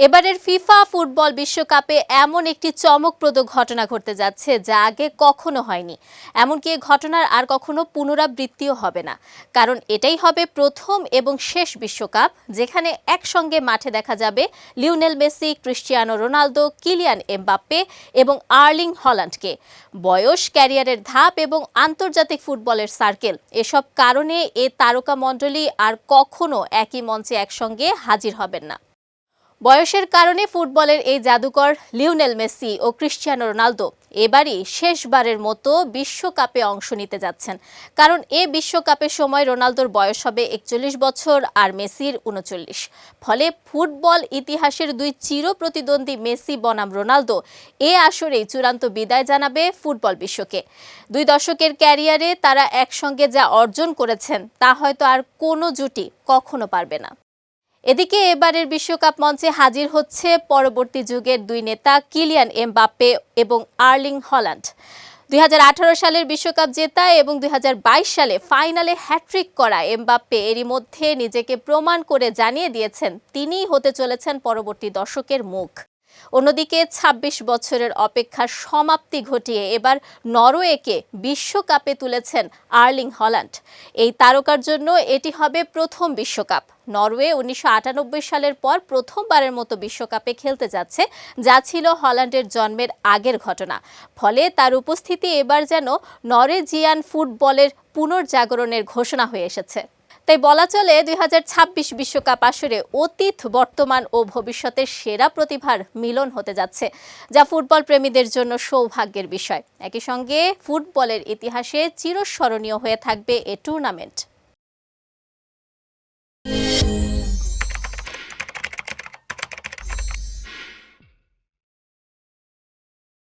এবারের FIFA football বিশ্বকাপে এমন একটি চমকপ্রদ ঘটনা ঘটতে যাচ্ছে যা আগে কখনো হয়নি। এমনকি এই ঘটনার আর কখনো পুনরাবৃত্তিও হবে না, কারণ এটাই হবে প্রথম এবং শেষ বিশ্বকাপ যেখানে একসঙ্গে মাঠে দেখা যাবে Lionel Messi, Cristiano Ronaldo, Kylian Mbappe এবং আর্লিং হল্যান্ডকে। বয়স, ক্যারিয়ারের ধাপ এবং আন্তর্জাতিক ফুটবলের সার্কেল এসব কারণে এ তারকা মণ্ডলী আর কখনো একই মঞ্চে একসঙ্গে হাজির হবেন না। বয়সের কারণে ফুটবলের এই জাদুকর লিওনেল মেসি ও ক্রিস্টিয়ানো রোনালদো এবারই শেষবারের মতো বিশ্বকাপে অংশ নিতে যাচ্ছেন, কারণ এ বিশ্বকাপের সময় রোনালদোর বয়স হবে 41 বছর আর মেসির 39। ফলে ফুটবল ইতিহাসের দুই চির প্রতিদ্বন্দ্বী মেসি বনাম রোনালদো এ আসরেই চূড়ান্ত বিদায় জানাবে ফুটবল বিশ্বকে। দুই দশকের ক্যারিয়ারে তারা একসঙ্গে যা অর্জন করেছেন তা হয়তো আর কোনো জুটি কখনো পারবে না। এদিকে এবারের বিশ্বকাপ মঞ্চে হাজির হচ্ছে পরবর্তী যুগের দুই নেতা কিলিয়ান এমবাপ্পে এবং আর্লিং হল্যান্ড। 2018 সালের বিশ্বকাপ জেতা এবং 2022 সালে ফাইনালে হ্যাট্রিক করা এমবাপ্পে এরই মধ্যে নিজেকে প্রমাণ করে জানিয়ে দিয়েছেন তিনিই হতে চলেছেন পরবর্তী দশকের মুখ। অন্যদিকে 26 বছরের অপেক্ষার সমাপ্তি ঘটিয়ে এবার নরওয়েকে বিশ্বকাপে তুলেছেন আর্লিং হল্যান্ড। এই তারকার জন্য এটি হবে প্রথম বিশ্বকাপ। নরওয়ে 1998 সালের পর প্রথমবারের মতো বিশ্বকাপে খেলতে যাচ্ছে, যা ছিল হল্যান্ডের জন্মের আগের ঘটনা। ফলে তার উপস্থিতি এবার যেন নরওয়েজিয়ান ফুটবলের পুনর্জাগরণের ঘোষণা হয়ে এসেছে। তাই বলা চলে 2026 বিশ্বকাপ আসরে অতীত, বর্তমান ও ভবিষ্যতের সেরা প্রতিভার মিলন হতে যাচ্ছে, যা ফুটবল প্রেমীদের জন্য সৌভাগ্যের বিষয়। একই সঙ্গে ফুটবলের ইতিহাসে চিরস্মরণীয় হয়ে থাকবে এ টুর্নামেন্ট।